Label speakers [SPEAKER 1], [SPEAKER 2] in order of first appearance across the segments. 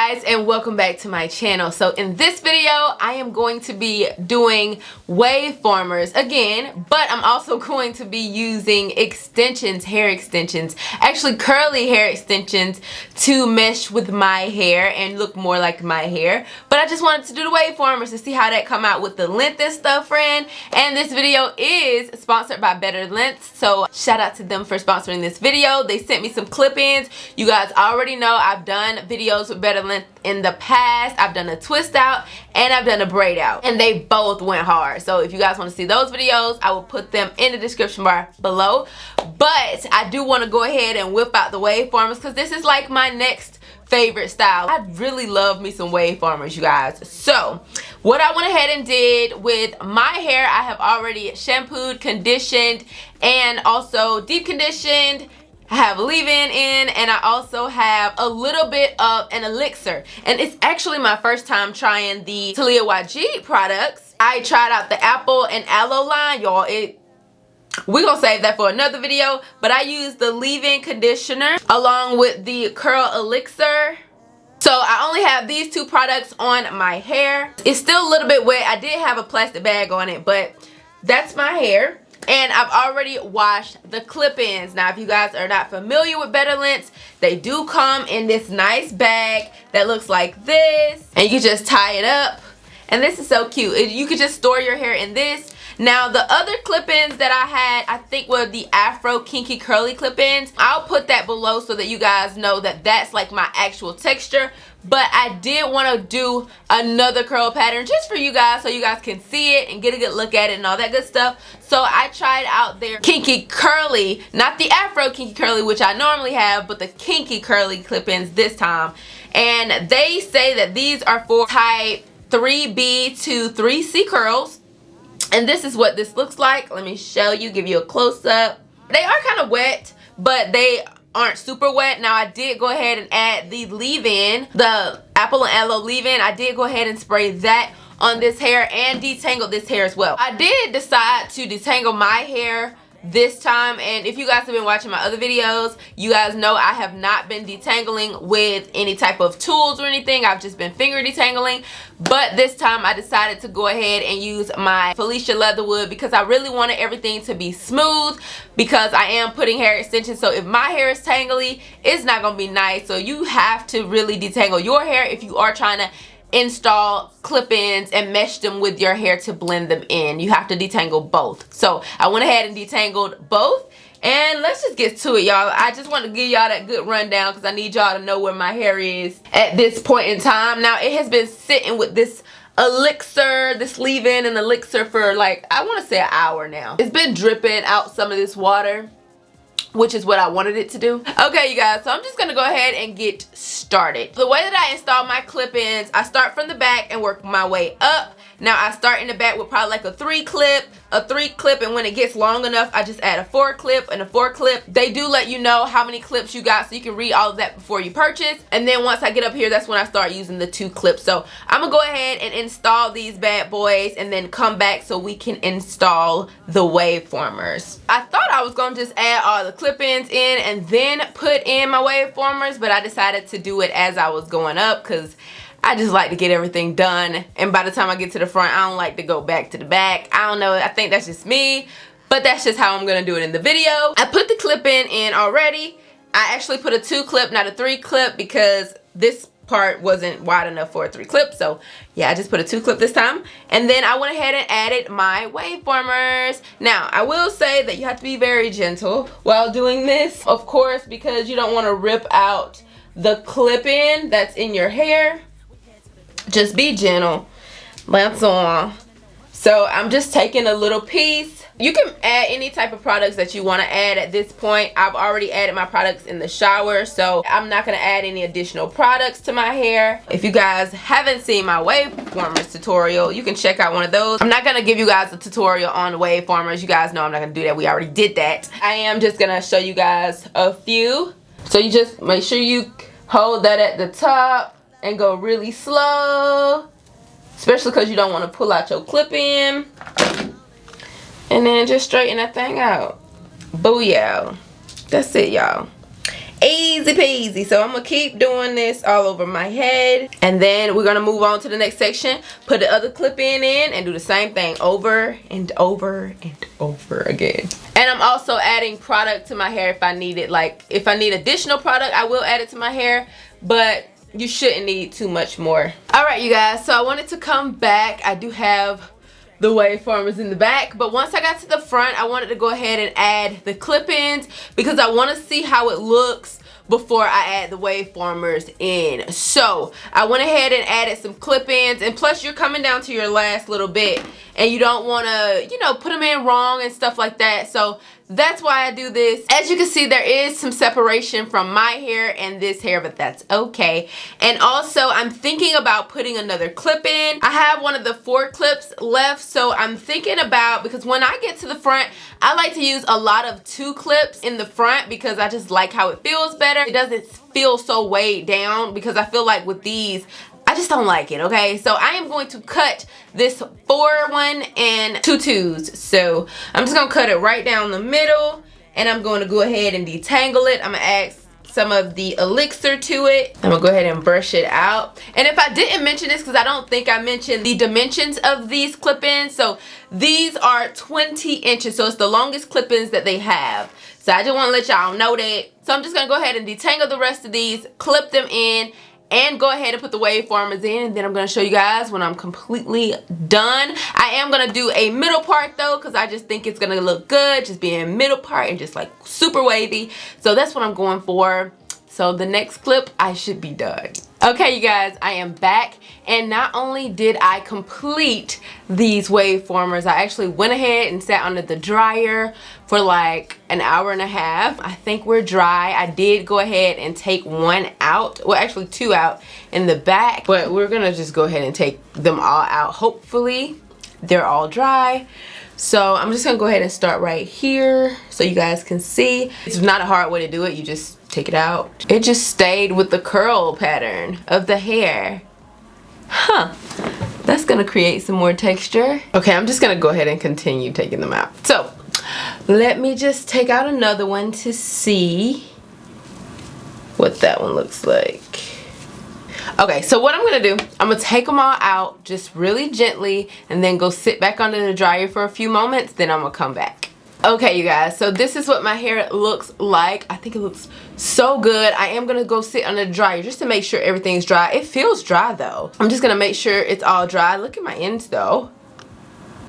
[SPEAKER 1] guys, and welcome back to my channel. So in this video I am going to be doing waveformers again, but I'm also going to be using extensions, hair extensions, actually curly hair extensions, to mesh with my hair and look more like my hair. But I just wanted to do the waveformers to see how that come out with the length and stuff, friend. And this video is sponsored by Betterlength, so shout out to them for sponsoring this video. They sent me some clip-ins. You guys already know I've done videos with Betterlength in the past. I've done a twist out and I've done a braid out, and they both went hard. So if you guys want to see those videos, I will put them in the description bar below. But I do want to go ahead and whip out the waveformers because this is like my next favorite style. I really love me some waveformers, you guys. So what I went ahead and did with my hair, I have already shampooed, conditioned, and also deep conditioned. I have leave-in in, and I also have a little bit of an elixir. And it's actually my first time trying the Talia YG products. I tried out the apple and aloe line, y'all. We're gonna save that for another video, but I used the leave-in conditioner along with the curl elixir. So I only have these two products on my hair. It's still a little bit wet. I did have a plastic bag on it, but that's my hair. And I've already washed the clip-ins. Now, if you guys are not familiar with Betterlength, they do come in this nice bag that looks like this. And you can just tie it up. And this is so cute. You could just store your hair in this. Now, the other clip-ins that I had, I think were the Afro Kinky Curly clip-ins. I'll put that below so that you guys know that that's like my actual texture. But I did want to do another curl pattern just for you guys so you guys can see it and get a good look at it and all that good stuff. So I tried out their Kinky Curly, not the Afro Kinky Curly, which I normally have, but the Kinky Curly clip-ins this time. And they say that these are for type 3B to 3C curls. And this is what this looks like. Let me show you, give you a close-up. They are kind of wet, but they aren't super wet. Now, I did go ahead and add the leave-in, the apple and aloe leave-in. I did go ahead and spray that on this hair and detangle this hair as well. I did decide to detangle my hair this time, and if you guys have been watching my other videos, you guys know I have not been detangling with any type of tools or anything. I've just been finger detangling. But this time I decided to go ahead and use my Felicia Leatherwood because I really wanted everything to be smooth, because I am putting hair extensions. So if my hair is tangly, it's not gonna be nice. So you have to really detangle your hair if you are trying to install clip-ins and mesh them with your hair to blend them in. You have to detangle both. So I went ahead and detangled both, and let's just get to it, y'all. I just want to give y'all that good rundown because I need y'all to know where my hair is at this point in time. Now, it has been sitting with this elixir, this leave-in and elixir, for like, I want to say an hour now. It's been dripping out some of this water, which is what I wanted it to do. Okay, you guys, so I'm just gonna go ahead and get started. The way that I install my clip-ins, I start from the back and work my way up. Now, I start in the back with probably like a 3-clip, and when it gets long enough, I just add a 4-clip and a 4-clip. They do let you know how many clips you got, so you can read all of that before you purchase. And then once I get up here, that's when I start using the 2 clips. So I'm gonna go ahead and install these bad boys and then come back so we can install the waveformers. I thought I was gonna just add all the clip-ins in and then put in my waveformers, but I decided to do it as I was going up because I just like to get everything done, and by the time I get to the front, I don't like to go back to the back. I don't know, I think that's just me, but that's just how I'm gonna do it in the video. I put the clip-in in already. I actually put a 2-clip, not a 3-clip, because this part wasn't wide enough for a 3-clip. So yeah, I just put a 2-clip this time, and then I went ahead and added my waveformers. Now, I will say that you have to be very gentle while doing this, of course, because you don't want to rip out the clip-in that's in your hair. Just be gentle, that's all. So I'm just taking a little piece. You can add any type of products that you want to add at this point. I've already added my products in the shower, so I'm not going to add any additional products to my hair. If you guys haven't seen my waveformers tutorial, you can check out one of those. I'm not going to give you guys a tutorial on waveformers. You guys know I'm not going to do that. We already did that. I am just going to show you guys a few. So you just make sure you hold that at the top and go really slow, especially because you don't want to pull out your clip-in. And then just straighten that thing out. Booyah. That's it, y'all. Easy peasy. So I'm gonna keep doing this all over my head, and then we're gonna move on to the next section, put the other clip in and do the same thing over and over and over again. And I'm also adding product to my hair if I need it. Like if I need additional product, I will add it to my hair, but you shouldn't need too much more. All right, you guys, so I wanted to come back. I do have the Waveformers in the back, but once I got to the front, I wanted to go ahead and add the clip-ins because I want to see how it looks before I add the Waveformers in. So I went ahead and added some clip-ins, and plus you're coming down to your last little bit and you don't want to, you know, put them in wrong and stuff like that. So that's why I do this. As you can see, there is some separation from my hair and this hair, but that's okay. And also, I'm thinking about putting another clip in. I have one of the 4 clips left, so I'm thinking about, because when I get to the front, I like to use a lot of 2 clips in the front because I just like how it feels better. It doesn't feel so weighed down because I feel like with these, I just don't like it, okay? So I am going to cut this 4 one and 2 2s. So I'm just gonna cut it right down the middle, and I'm going to go ahead and detangle it. I'm gonna add some of the elixir to it. I'm gonna go ahead and brush it out. And if I didn't mention this, because I don't think I mentioned the dimensions of these clip-ins, so these are 20 inches, so it's the longest clip-ins that they have. So I just want to let y'all know that. So I'm just gonna go ahead and detangle the rest of these, clip them in, and go ahead and put the Waveformers in, and then I'm going to show you guys when I'm completely done. I am going to do a middle part though, because I just think it's going to look good just being middle part and just like super wavy. So that's what I'm going for. So the next clip, I should be done. Okay, you guys, I am back, and not only did I complete these Waveformers, I actually went ahead and sat under the dryer for like an hour and a half. I think we're dry. I did go ahead and take 1 out, well actually 2 out in the back, but we're gonna just go ahead and take them all out. Hopefully they're all dry. So I'm just gonna go ahead and start right here so you guys can see. It's not a hard way to do it, you just take it out. It just stayed with the curl pattern of the hair. Huh, that's gonna create some more texture. Okay, I'm just gonna go ahead and continue taking them out. So let me just take out another one to see what that one looks like. Okay, so what I'm gonna do, I'm gonna take them all out just really gently and then go sit back under the dryer for a few moments, then I'm gonna come back. Okay, you guys, so this is what my hair looks like. I think it looks so good. I am gonna go sit under the dryer just to make sure everything's dry. It feels dry though. I'm just gonna make sure it's all dry. Look at my ends though.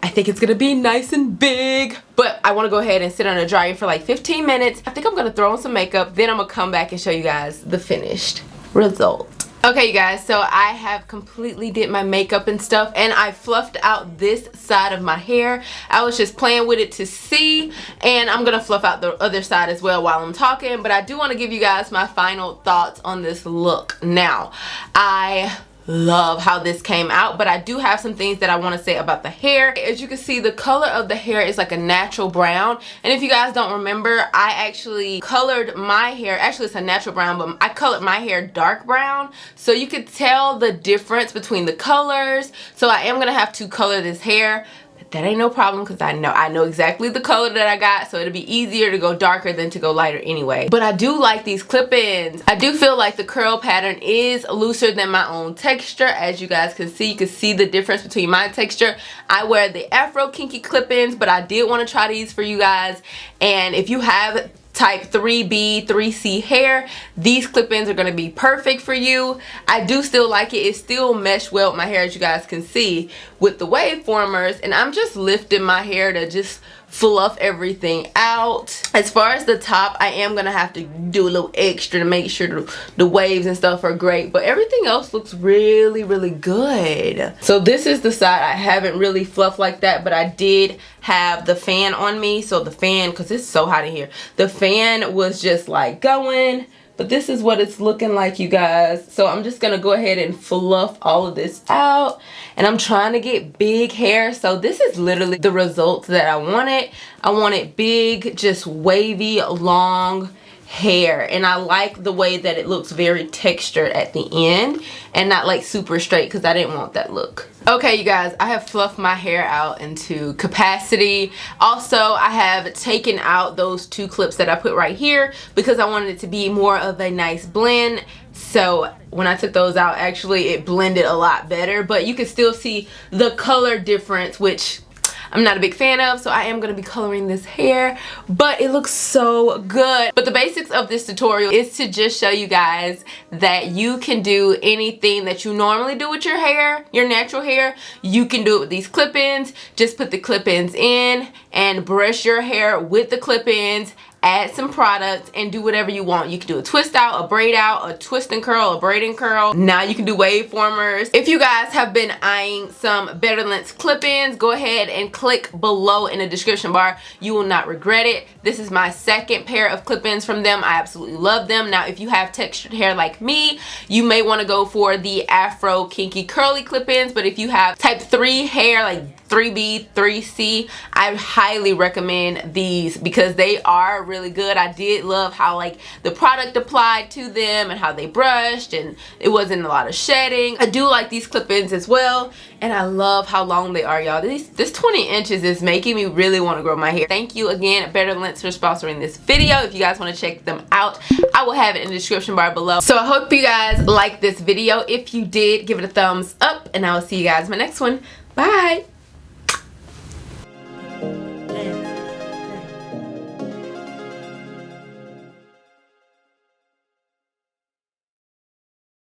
[SPEAKER 1] I think it's gonna be nice and big, but I wanna go ahead and sit under the dryer for like 15 minutes. I think I'm gonna throw on some makeup, then I'm gonna come back and show you guys the finished result. Okay, you guys, so I have completely did my makeup and stuff, and I fluffed out this side of my hair. I was just playing with it to see, and I'm gonna fluff out the other side as well while I'm talking, but I do want to give you guys my final thoughts on this look. Now, I love how this came out, but I do have some things that I want to say about the hair. As you can see, the color of the hair is like a natural brown, and if you guys don't remember, I actually colored my hair, actually it's a natural brown, but I colored my hair dark brown, so you could tell the difference between the colors. So I am gonna have to color this hair. That ain't no problem because I know exactly the color that I got, so it'll be easier to go darker than to go lighter anyway. But I do like these clip-ins. I do feel like the curl pattern is looser than my own texture. As you guys can see, you can see the difference between my texture. I wear the Afro Kinky clip-ins, but I did want to try these for you guys. And if you have type 3B, 3C hair, these clip-ins are going to be perfect for you. I do still like it. It still meshed well with my hair, as you guys can see with the Waveformers, and I'm just lifting my hair to just fluff everything out. As far as the top, I am gonna have to do a little extra to make sure the waves and stuff are great, but everything else looks really, really good. So this is the side I haven't really fluffed like that, but I did have the fan on me. So the fan, because it's so hot in here, the fan was just like going. But this is what it's looking like, you guys. So I'm just gonna go ahead and fluff all of this out. And I'm trying to get big hair. So this is literally the results that I wanted. I wanted big, just wavy, long hair, and I like the way that it looks very textured at the end and not like super straight, because I didn't want that look. Okay, you guys, I have fluffed my hair out into capacity. Also, I have taken out those 2 clips that I put right here because I wanted it to be more of a nice blend. So when I took those out, actually it blended a lot better, but you can still see the color difference, which I'm not a big fan of, so I am going to be coloring this hair, but it looks so good. But the basics of this tutorial is to just show you guys that you can do anything that you normally do with your hair, your natural hair, you can do it with these clip-ins. Just put the clip-ins in and brush your hair with the clip-ins, add some product, and do whatever you want. You can do a twist out, a braid out, a twist and curl, a braid and curl. Now you can do waveformers. If you guys have been eyeing some Betterlength clip-ins, go ahead and click below in the description bar. You will not regret it. This is my 2nd pair of clip-ins from them. I absolutely love them. Now, if you have textured hair like me, you may want to go for the Afro Kinky curly clip-ins, but if you have type 3 hair, like 3B, 3C, I highly recommend these because they are really good. I did love how like the product applied to them and how they brushed, and it wasn't a lot of shedding. I do like these clip-ins as well, and I love how long they are, y'all. This 20 inches is making me really want to grow my hair. Thank you again, Betterlength, for sponsoring this video. If you guys want to check them out, I will have it in the description bar below. So I hope you guys liked this video. If you did, give it a thumbs up, and I will see you guys in my next one. Bye.